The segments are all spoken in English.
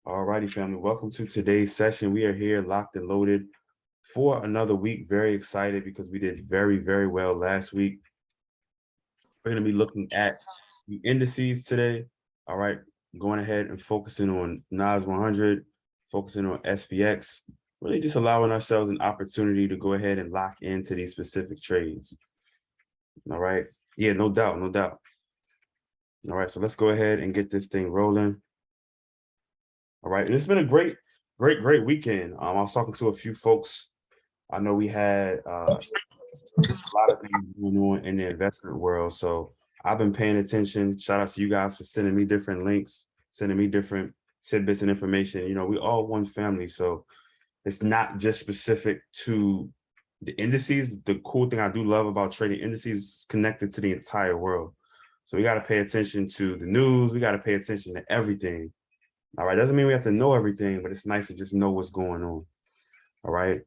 Alrighty, family. Welcome to today's session. We are here locked and loaded for another week. Very excited because we did very, very well last week. We're going to be looking at the indices today. All right, going ahead and focusing on NAS 100, focusing on SPX, really just allowing ourselves an opportunity to go ahead and lock into these specific trades. All right. Yeah, no doubt, no doubt. All right, so let's go ahead and get this thing rolling. All right, and it's been a great weekend. I was talking to a few folks. I know we had a lot of things going on in the investment world, so I've been paying attention. Shout out to you guys for sending me different links, sending me different tidbits and information. You know, we all one family, so it's not just specific to the indices. The cool thing I do love about trading indices is connected to the entire world. So we got to pay attention to the news. We got to pay attention to everything. All right, doesn't mean we have to know everything, but it's nice to just know what's going on. All right.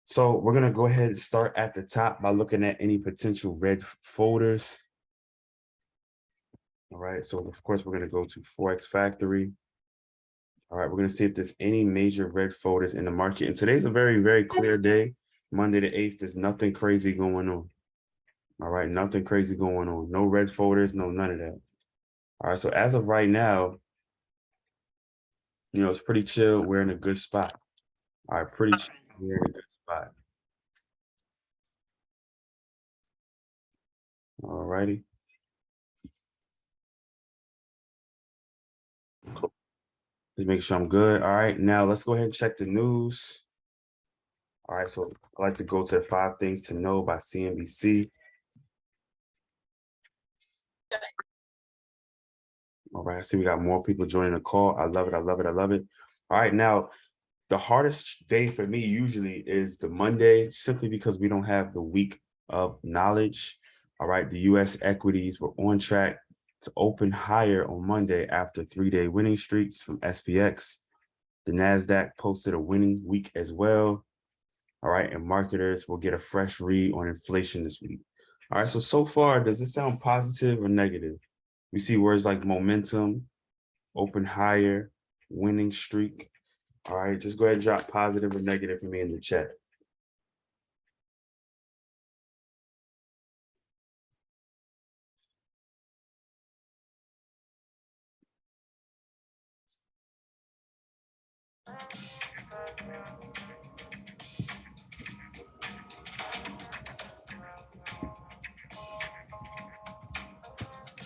So we're gonna go ahead and start at the top by looking at any potential red folders. All right, so of course we're gonna go to Forex Factory. All right, we're gonna see if there's any major red folders in the market. And today's a very, very clear day. Monday the 8th, there's nothing crazy going on. All right, nothing crazy going on. No red folders, no none of that. All right, so as of right now, you know, it's pretty chill. We're in a good spot. All right, pretty chill. We're in a good spot. All righty. Cool. Just make sure I'm good. All right, now let's go ahead and check the news. All right, so I like to go to 5 Things to Know by CNBC. All right, I see we got more people joining the call. I love it. I love it. I love it. All right, now the hardest day for me usually is the Monday, simply because we don't have the week of knowledge. All right, the US equities were on track to open higher on Monday after 3-day winning streaks from SPX. The NASDAQ posted a winning week as well. All right, and marketers will get a fresh read on inflation this week. All right, so far, does this sound positive or negative? We see words like momentum, open higher, winning streak. All right, just go ahead and drop positive or negative for me in the chat.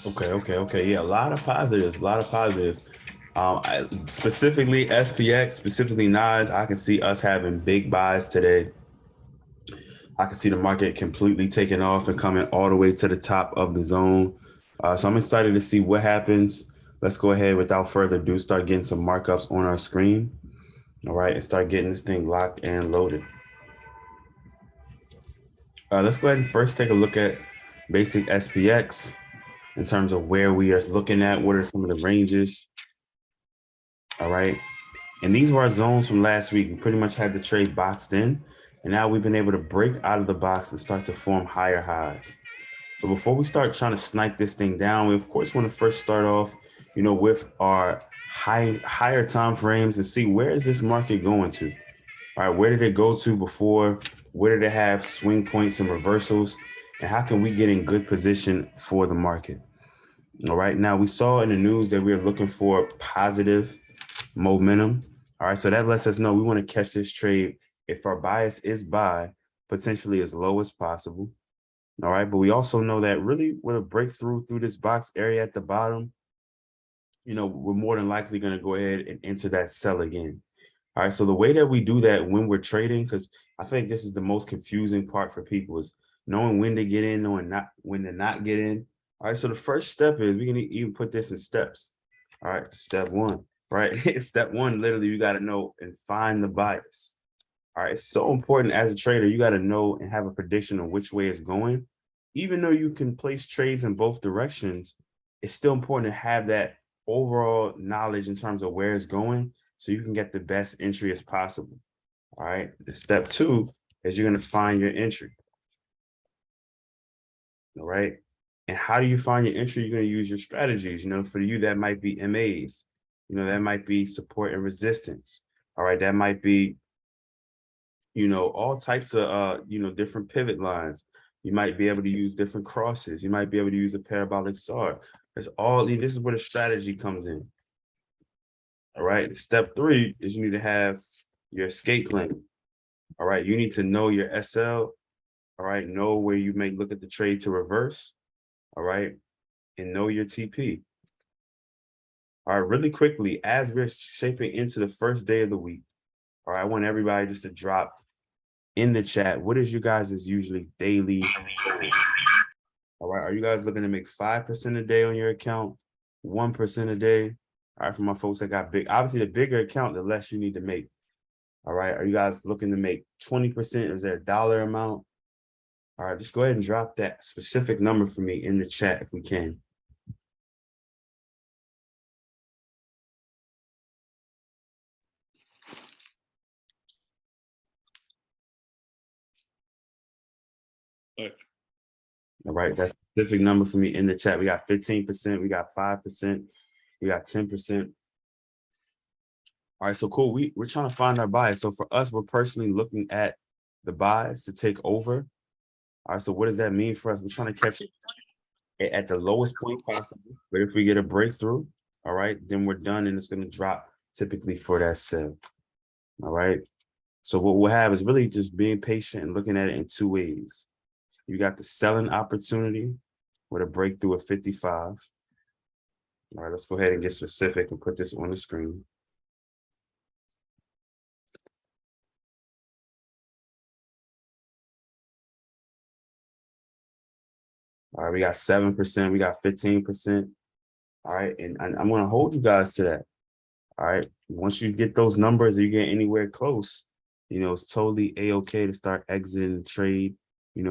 Okay. Yeah, a lot of positives, a lot of positives. Specifically SPX, specifically NAS, I can see us having big buys today. I can see the market completely taking off and coming all the way to the top of the zone. So I'm excited to see what happens. Let's go ahead, without further ado, start getting some markups on our screen. All right, and start getting this thing locked and loaded. Let's go ahead and first take a look at basic SPX in terms of where we are looking at. What are some of the ranges? All right. And these were our zones from last week. We pretty much had the trade boxed in. And now we've been able to break out of the box and start to form higher highs. So before we start trying to snipe this thing down, we of course want to first start off, you know, with our higher time frames and see where is this market going to. All right, where did it go to before? Where did it have swing points and reversals? And how can we get in good position for the market? All right, now we saw in the news that we are looking for positive momentum. All right, so that lets us know we want to catch this trade if our bias is buy, potentially as low as possible. All right, but we also know that really with a breakthrough through this box area at the bottom, you know, we're more than likely going to go ahead and enter that sell again. All right, so the way that we do that when we're trading, because I think this is the most confusing part for people, is knowing when to get in, knowing not when to not get in. All right, so the first step is we can even put this in steps. All right, step 1, right? Step 1, literally, you got to know and find the bias. All right, it's so important as a trader, you got to know and have a prediction of which way it's going. Even though you can place trades in both directions, it's still important to have that overall knowledge in terms of where it's going so you can get the best entry as possible. All right, step 2 is you're going to find your entry. All right, and how do you find your entry? You're going to use your strategies. You know, for you, that might be MAs. That might be support and resistance. All right, that might be, all types of, different pivot lines. You might be able to use different crosses. You might be able to use a parabolic SAR. This is where the strategy comes in. All right. Step 3 is you need to have your escape plan. All right. You need to know your SL. All right. Know where you may look at the trade to reverse. All right. And know your TP. All right. Really quickly, as we're shaping into the first day of the week. All right. I want everybody just to drop in the chat. What is you guys' usually daily goal? All right. Are you guys looking to make 5% a day on your account? 1% a day? All right. For my folks that got big, obviously the bigger account, the less you need to make. All right. Are you guys looking to make 20%? Is there a dollar amount? All right. Just go ahead and drop that specific number for me in the chat if we can. All right. That's a specific number for me in the chat. We got 15%. We got 5%. We got 10%. All right, so cool. We're trying to find our buys. So for us, we're personally looking at the buys to take over. All right, so what does that mean for us? We're trying to catch it at the lowest point possible. But if we get a breakthrough, all right, then we're done and it's going to drop typically for that sell. All right. So what we'll have is really just being patient and looking at it in 2 ways. You got the selling opportunity with a breakthrough of 55. All right, let's go ahead and get specific and put this on the screen. All right, we got 7%, we got 15%. All right, and I'm going to hold you guys to that. All right, once you get those numbers or you get anywhere close, it's totally A-okay to start exiting the trade,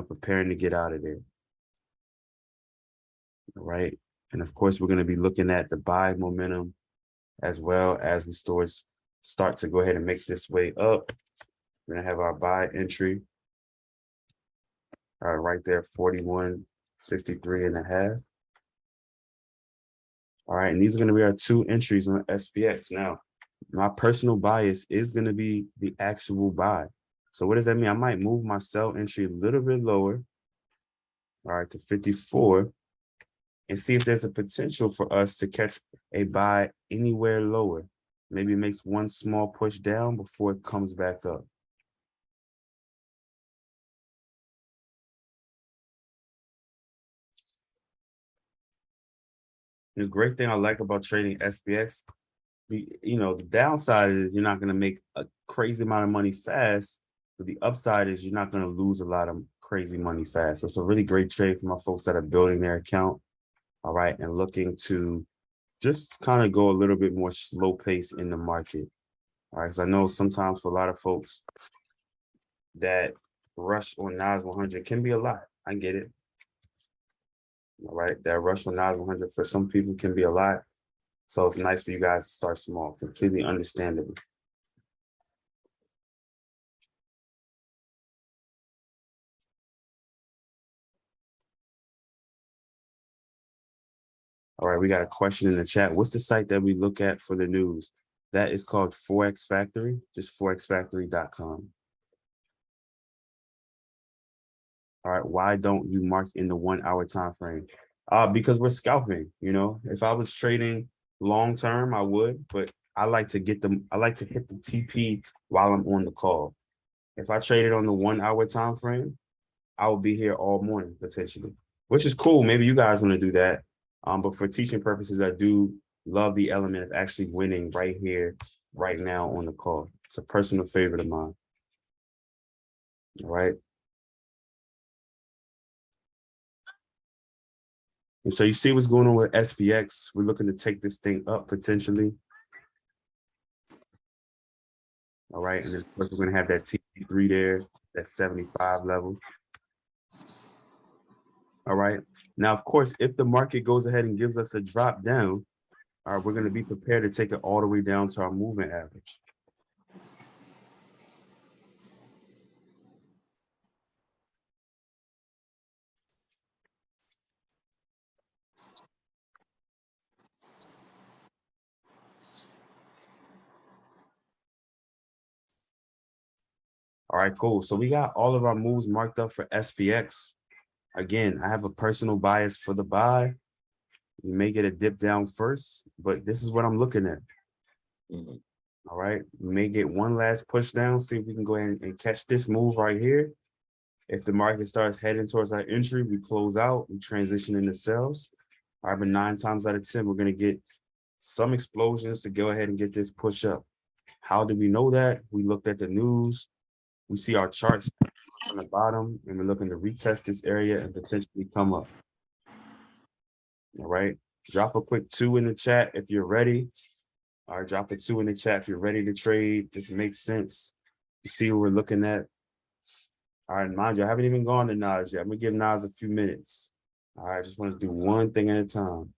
preparing to get out of there. All right, and of course, we're going to be looking at the buy momentum as well as we start to go ahead and make this way up. We're going to have our buy entry. All right, right there, 41.63.5. All right, and these are going to be our 2 entries on SPX. Now, my personal bias is going to be the actual buy. So what does that mean? I might move my sell entry a little bit lower, all right, to 54, and see if there's a potential for us to catch a buy anywhere lower. Maybe it makes one small push down before it comes back up. The great thing I like about trading SPX, the downside is you're not going to make a crazy amount of money fast, but the upside is you're not going to lose a lot of crazy money fast. So it's a really great trade for my folks that are building their account, all right, and looking to just kind of go a little bit more slow pace in the market. All right, because I know sometimes for a lot of folks that rush on NAS 100 can be a lot. I get it. All right, that rush on NAS 100 for some people can be a lot. So it's nice for you guys to start small, completely understandable. All right, we got a question in the chat. What's the site that we look at for the news? That is called Forex Factory, just forexfactory.com. All right, why don't you mark in the 1 hour time frame? Because we're scalping, If I was trading long term, I would, but I like to hit the TP while I'm on the call. If I traded on the 1 hour time frame, I will be here all morning potentially, which is cool. Maybe you guys want to do that. But for teaching purposes, I do love the element of actually winning right here, right now on the call. It's a personal favorite of mine. All right. And so you see what's going on with SPX. We're looking to take this thing up potentially. All right. And then of course, we're going to have that TP3 there, that 75 level. All right. Now, of course, if the market goes ahead and gives us a drop down, all right, we're going to be prepared to take it all the way down to our moving average. All right, cool. So we got all of our moves marked up for SPX. Again, I have a personal bias for the buy. You may get a dip down first, but this is what I'm looking at. All right, we may get one last push down, see if we can go ahead and catch this move right here. If the market starts heading towards our entry, we close out, we transition into sales. All right, but 9 times out of 10, we're going to get some explosions to go ahead and get this push up. How do we know that? We looked at the news. We see our charts on the bottom, and we're looking to retest this area and potentially come up. All right, drop a quick 2 in the chat if you're ready. All right, drop a 2 in the chat if you're ready to trade. This makes sense. You see what we're looking at. All right, mind you, I haven't even gone to Nas yet. I'm gonna give Nas a few minutes. All right, I just want to do one thing at a time.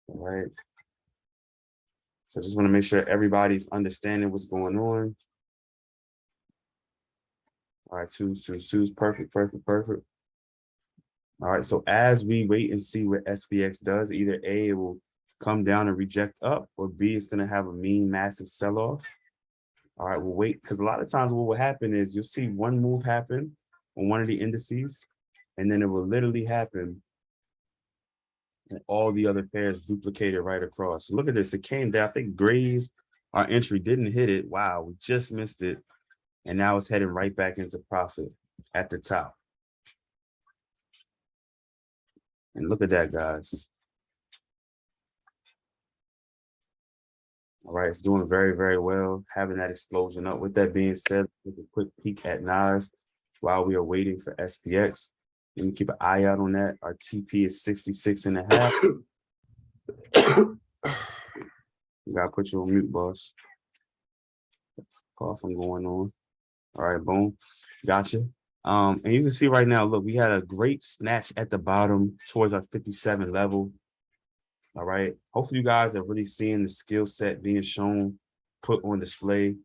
All right. So I just want to make sure everybody's understanding what's going on. All right, twos, perfect, perfect, perfect. All right, so as we wait and see what SPX does, either A, it will come down and reject up, or B, it's going to have a mean, massive sell-off. All right, we'll wait, because a lot of times what will happen is you'll see one move happen on one of the indices, and then it will literally happen and all the other pairs duplicated right across. So look at this, it came down, I think Grays, our entry didn't hit it. Wow, we just missed it. And now it's heading right back into profit at the top. And look at that, guys. All right, it's doing very, very well, having that explosion up. With that being said, take a quick peek at Nas while we are waiting for SPX. Let me keep an eye out on that. Our TP is 66.5. You gotta put you on mute, boss. That's coughing going on. All right, boom. Gotcha. And you can see right now, look, we had a great snatch at the bottom towards our 57 level. All right. Hopefully you guys are really seeing the skill set being shown, put on display.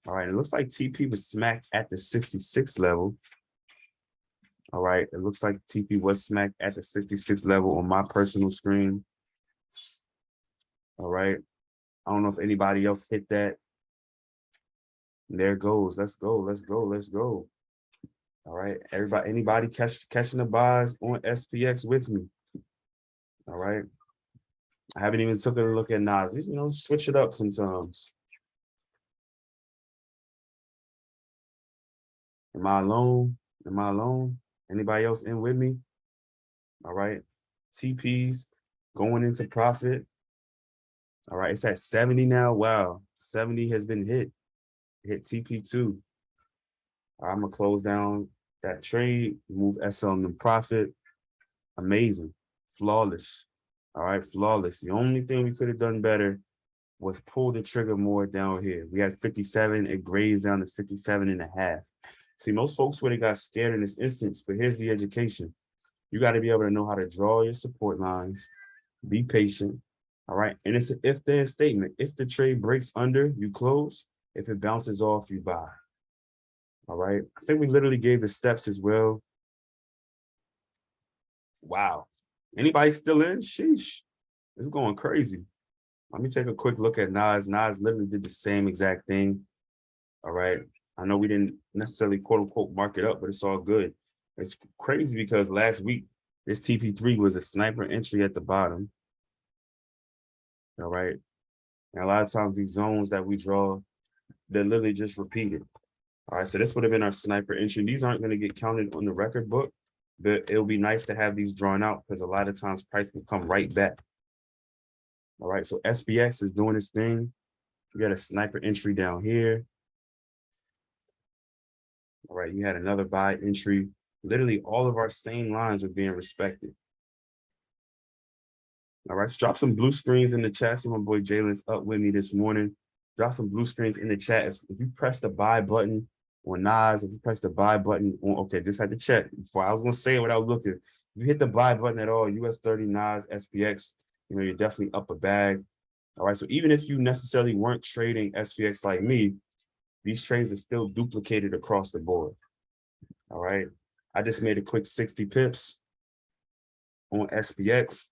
All right. It looks like TP was smacked at the 66 level. All right. It looks like TP was smacked at the 66 level on my personal screen. All right. I don't know if anybody else hit that. And there it goes. Let's go. Let's go. Let's go. All right. Everybody, anybody catching the buys on SPX with me? All right. I haven't even took a look at Nas. You know, switch it up sometimes. Am I alone? Am I alone? Anybody else in with me? All right. TPs going into profit. All right. It's at 70 now. Wow. 70 has been hit. Hit TP2. I'm going to close down that trade, move SL into profit. Amazing. Flawless. All right. Flawless. The only thing we could have done better was pull the trigger more down here. We had 57. It grazed down to 57.5. See, most folks would have got scared in this instance, but here's the education. You got to be able to know how to draw your support lines, be patient, all right? And it's an if-then statement. If the trade breaks under, you close. If it bounces off, you buy, all right? I think we literally gave the steps as well. Wow. Anybody still in? Sheesh. It's going crazy. Let me take a quick look at Nas. Nas literally did the same exact thing, all right? I know we didn't necessarily quote unquote mark it up, but it's all good. It's crazy because last week, this TP3 was a sniper entry at the bottom. All right. And a lot of times these zones that we draw, they're literally just repeated. All right. So this would have been our sniper entry. These aren't going to get counted on the record book, but it'll be nice to have these drawn out because a lot of times price will come right back. All right. So SPX is doing its thing. We got a sniper entry down here. All right, you had another buy entry. Literally all of our same lines are being respected. All right, let's drop some blue screens in the chat. See my boy Jalen's up with me this morning. Drop some blue screens in the chat. If you press the buy button on Nas, if you press the buy button on, okay, just had to check before I was going to say it without looking. If you hit the buy button at all, US 30, Nas, SPX, you know, you're definitely up a bag. All right, so even if you necessarily weren't trading SPX like me, these trades are still duplicated across the board. All right. I just made a quick 60 pips on SPX.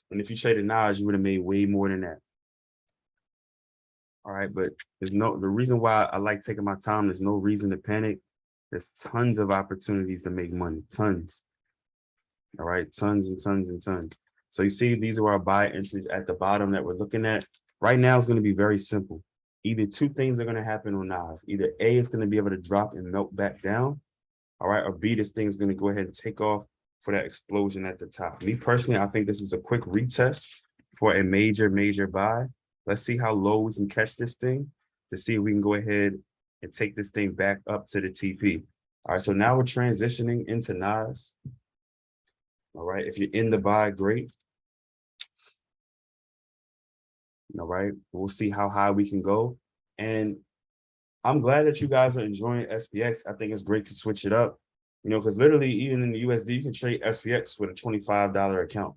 And if you traded Nas, you would have made way more than that. All right, but the reason why I like taking my time, there's no reason to panic. There's tons of opportunities to make money, tons. All right, tons and tons and tons. So you see, these are our buy entries at the bottom that we're looking at. Right now, it's going to be very simple. Either two things are going to happen on Nas. Either A, is going to be able to drop and melt back down, all right, or B, this thing is going to go ahead and take off for that explosion at the top. Me personally, I think this is a quick retest for a major buy. Let's see how low we can catch this thing to see if we can go ahead and take this thing back up to the TP. All right, so now we're transitioning into Nas. All right, if you're in the buy, great. All right, we'll see how high we can go. And I'm glad that you guys are enjoying SPX. I think it's great to switch it up, because literally even in the USD, you can trade SPX with a $25 account.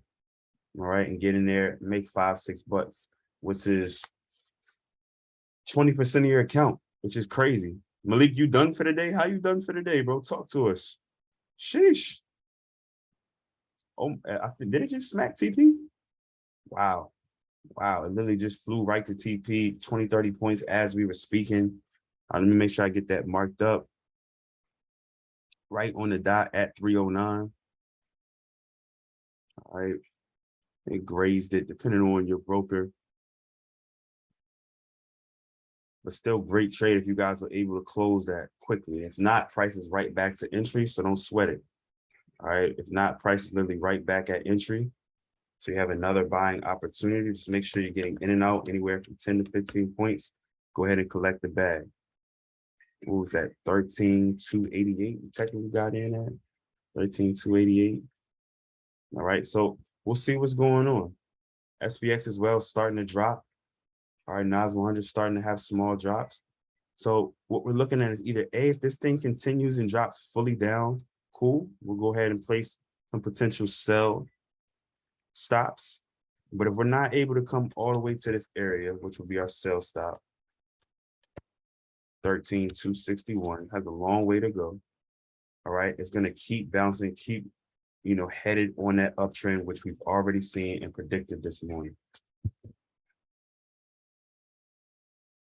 All right, and get in there, make $5-6, which is 20% of your account, which is crazy. Malik, you done for the day? How you done for the day, bro? Talk to us. Sheesh. Oh, did it just smack TP? Wow. Wow, it literally just flew right to TP, 20, 30 points as we were speaking. Let me make sure I get that marked up. Right on the dot at 309. All right. It grazed it, depending on your broker. But still great trade if you guys were able to close that quickly. If not, price is right back to entry, so don't sweat it. All right. If not, price is literally right back at entry. So you have another buying opportunity. Just make sure you're getting in and out anywhere from 10 to 15 points. Go ahead and collect the bag. What was that? 13,288. We technically got in at 13,288. All right. So we'll see what's going on. SPX as well starting to drop. All right. Nas 100 starting to have small drops. So what we're looking at is either A, if this thing continues and drops fully down, cool. We'll go ahead and place some potential sell stops. But if we're not able to come all the way to this area, which will be our sell stop, 13,261, has a long way to go. All right, it's going to keep bouncing, keep, headed on that uptrend, which we've already seen and predicted this morning.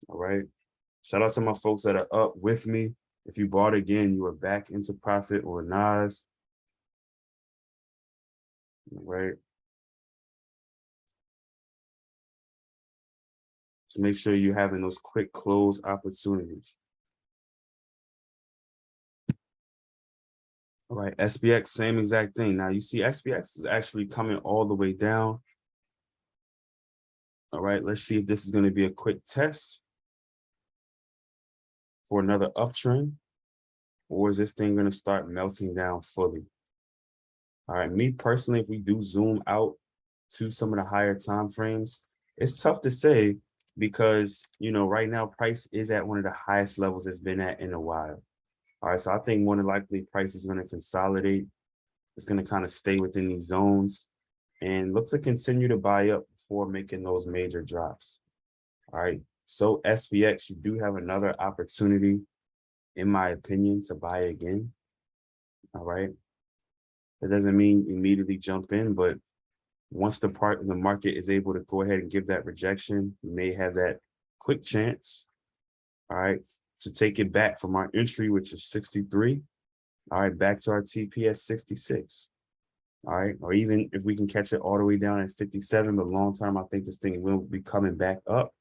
All right, shout out to my folks that are up with me. If you bought again, you are back into profit or Nas. All right. So make sure you're having those quick close opportunities. All right, SPX, same exact thing. Now you see SPX is actually coming all the way down. All right, let's see if this is going to be a quick test for another uptrend, or is this thing going to start melting down fully? All right, me personally, if we do zoom out to some of the higher time frames, it's tough to say because, right now price is at one of the highest levels it's been at in a while. All right, so I think more than likely price is going to consolidate. It's going to kind of stay within these zones and look to continue to buy up before making those major drops. All right, so SPX, you do have another opportunity, in my opinion, to buy again. All right, that doesn't mean immediately jump in, but once the market is able to go ahead and give that rejection, you may have that quick chance, all right, to take it back from our entry, which is 63, all right, back to our TP at 66, all right, or even if we can catch it all the way down at 57, but long term, I think this thing will be coming back up.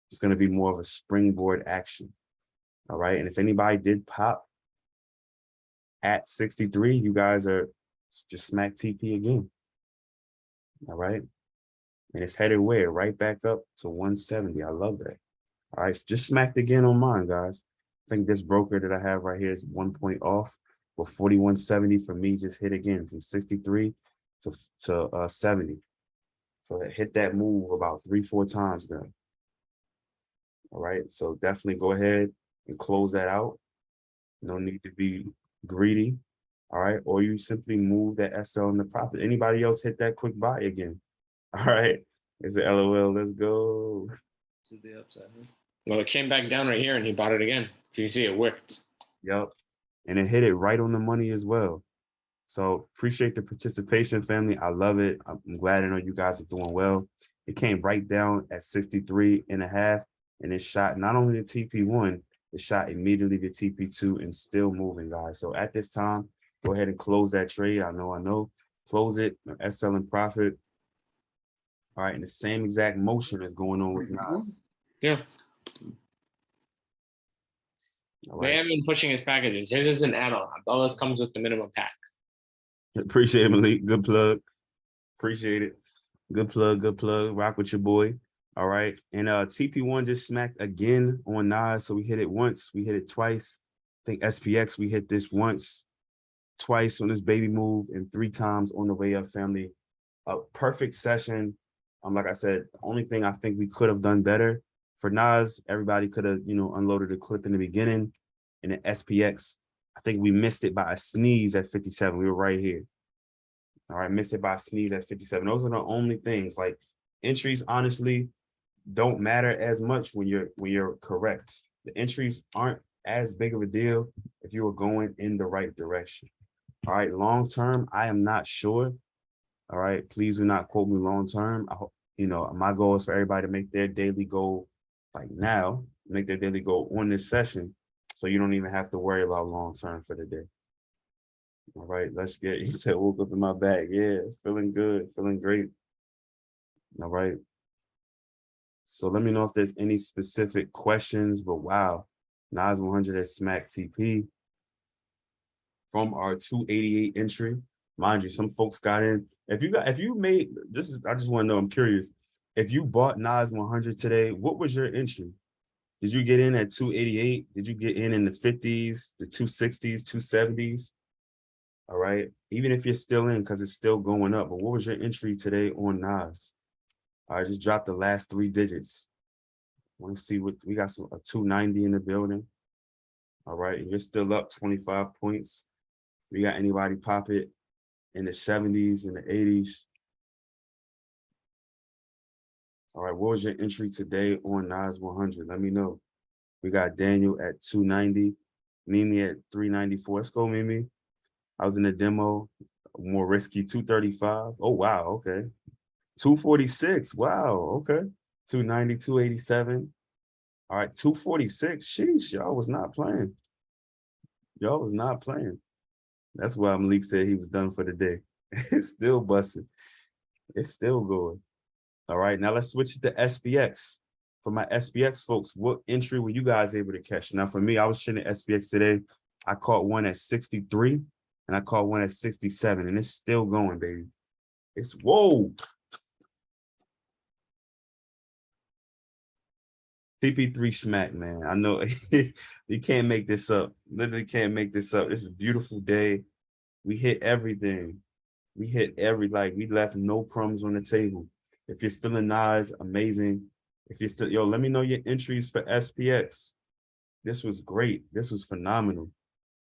It's going to be more of a springboard action, all right, and if anybody did pop at 63, you guys are just smack TP again, all right, and it's headed where? Right back up to 170. I love that. All right, just smacked again on mine, guys. I think this broker that I have right here is 1 point off, but 41.70 for me just hit again from 63 to 70. So it hit that move about 3-4 times now. All right, so definitely go ahead and close that out. No need to be greedy. All right, or you simply move that SL in the profit. Anybody else hit that quick buy again? All right, it's an LOL. Let's go. To the upside. Huh? Well, it came back down right here and he bought it again. So you see it worked. Yep. And it hit it right on the money as well. So appreciate the participation, family. I love it. I'm glad I know you guys are doing well. It came right down at 63.5. and it shot not only the TP1, it shot immediately to TP2 and still moving, guys. So at this time, go ahead and close that trade. I know. Close it, SL in profit. All right, and the same exact motion is going on with Nas. Yeah. All They right. have been pushing his packages. His is an add-on. Abdullah's comes with the minimum pack. Appreciate it, Malik. Good plug. Appreciate it. Good plug. Rock with your boy. All right. And TP1 just smacked again on Nas. So we hit it once. We hit it twice. I think SPX, we hit this once, twice on this baby move, and 3 times on the way up, family. A perfect session. Like I said, the only thing I think we could have done better for Nas, everybody could have, unloaded a clip in the beginning. And then SPX, I think we missed it by a sneeze at 57. We were right here. All right, missed it by a sneeze at 57. Those are the only things. Like, entries, honestly, don't matter as much when you're correct. The entries aren't as big of a deal if you were going in the right direction. All right, long term, I am not sure. All right, please do not quote me long term. I hope, my goal is for everybody to make their daily goal like now, make their daily goal on this session, so you don't even have to worry about long term for the day. All right, let's get. He said, "Woke up in my bag." Yeah, feeling good, feeling great. All right. So let me know if there's any specific questions. But wow, Nas 100 at Smack TP from our 288 entry. Mind you, some folks got in. If you made this, I just want to know. I'm curious. If you bought Nas 100 today, what was your entry? Did you get in at 288? Did you get in the 50s, the 260s, 270s? All right. Even if you're still in, because it's still going up. But what was your entry today on Nas? I just dropped the last 3 digits. Want to see what we got? A 290 in the building. All right. And you're still up 25 points. We got anybody pop it in the 70s and the 80s? All right. What was your entry today on Nas 100? Let me know. We got Daniel at 290, Mimi at 394. Let's go, Mimi. I was in the demo, more risky, 235. Oh, wow. Okay. 246. Wow. Okay. 290, 287. All right. 246. Sheesh. Y'all was not playing. Y'all was not playing. That's why Malik said he was done for the day. It's still busting. It's still going. All right. Now let's switch to SPX. For my SPX folks, what entry were you guys able to catch? Now, for me, I was shooting SPX today. I caught one at 63 and I caught one at 67, and it's still going, baby. It's whoa. TP3 smack, man. I know you can't make this up. Literally can't make this up. It's a beautiful day. We hit everything. We hit we left no crumbs on the table. If you're still in Nas, amazing. If you're still, let me know your entries for SPX. This was great. This was phenomenal.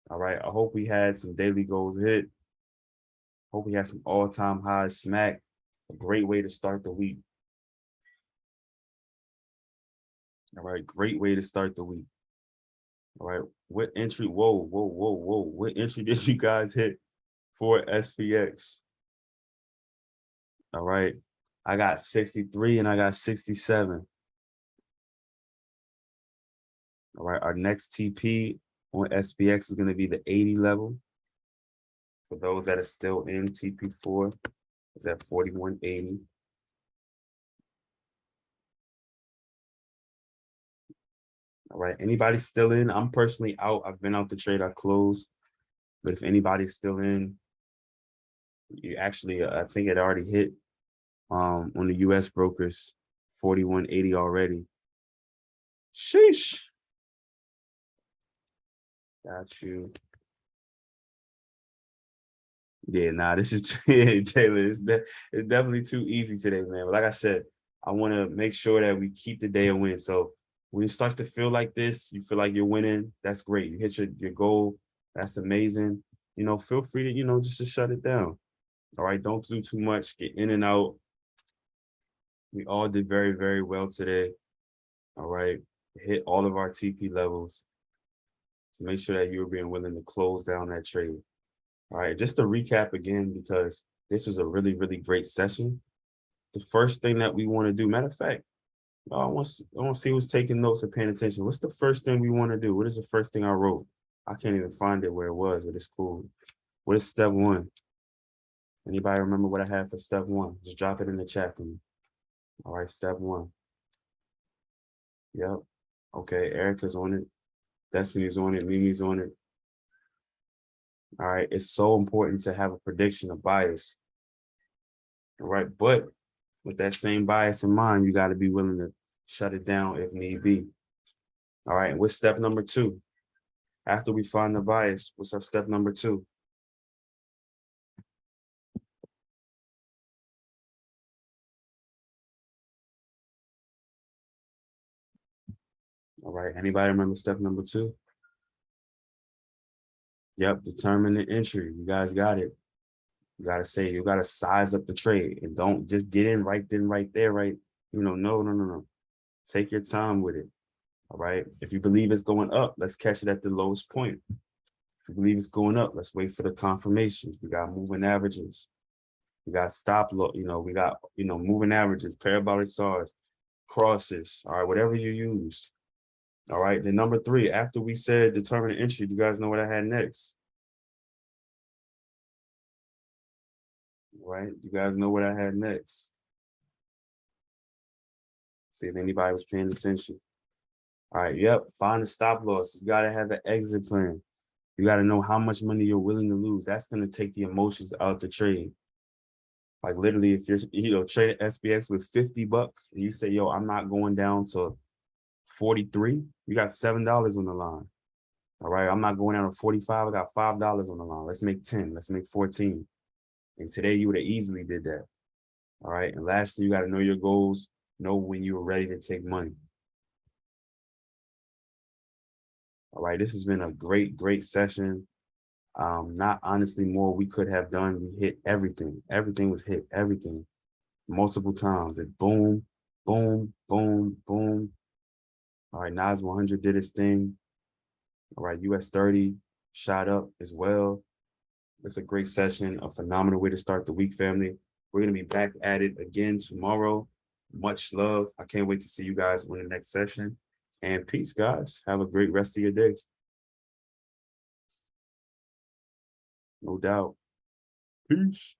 All right. I hope we had some daily goals hit. Hope we had some all-time highs smack. A great way to start the week. All right. Great way to start the week. All right. What entry? Whoa. What entry did you guys hit for SPX? All right. I got 63 and I got 67. All right. Our next TP on SPX is going to be the 80 level. For those that are still in, TP4 is at 4180. All right. Anybody still in? I'm personally out. I've been out the trade. I closed. But if anybody's still in, you actually, I think it already hit on the US brokers, 4180 already. Sheesh. Got you. Yeah, nah, this is Taylor. It's definitely too easy today, man. But like I said, I want to make sure that we keep the day a win. So when it starts to feel like this, you feel like you're winning, that's great. You hit your goal, that's amazing. Feel free to, just to shut it down. All right, don't do too much, get in and out. We all did very, very well today. All right, hit all of our TP levels. Make sure that you're being willing to close down that trade. All right, just to recap again, because this was a really, really great session. The first thing that we want to do, matter of fact, I want to see who's taking notes and paying attention. What's the first thing we want to do? What is the first thing I wrote? I can't even find it where it was, but it's cool. What is step one? Anybody remember what I had for step one? Just drop it in the chat for me. All right, step one. Yep. Okay, Erica's on it. Destiny's on it. Mimi's on it. All right, it's so important to have a prediction of bias. All right, but with that same bias in mind, you got to be willing to shut it down if need be. All right, and what's step number two? After we find the bias, what's our step number two? All right, anybody remember step number two? Yep, determine the entry. You guys got it. You got to say, you got to size up the trade and don't just get in right then, right there, right? No. Take your time with it. All right. If you believe it's going up, let's catch it at the lowest point. If you believe it's going up, let's wait for the confirmations. We got moving averages. We got stop loss. We got, moving averages, parabolic SARs, crosses. All right. Whatever you use. All right. Then number three, after we said determine the entry, you guys know what I had next? Right? You guys know what I had next. See if anybody was paying attention. All right, yep, find the stop loss. You got to have an exit plan. You got to know how much money you're willing to lose. That's going to take the emotions out the trade. Like literally, if you're, trading SPX with $50 and you say, yo, I'm not going down to 43, you got $7 on the line. All right, I'm not going down to 45, I got $5 on the line. Let's make 10, let's make 14. And today you would have easily did that. All right, and lastly, you got to know your goals, know when you're ready to take money. All right, this has been a great session. Not honestly more we could have done. We hit everything. Everything was hit, everything. Multiple times. It boom, boom, boom, boom. All right, Nas 100 did its thing. All right, US 30 shot up as well. It's a great session, a phenomenal way to start the week, family. We're going to be back at it again tomorrow. Much love. I can't wait to see you guys on the next session. And peace, guys. Have a great rest of your day. No doubt. Peace.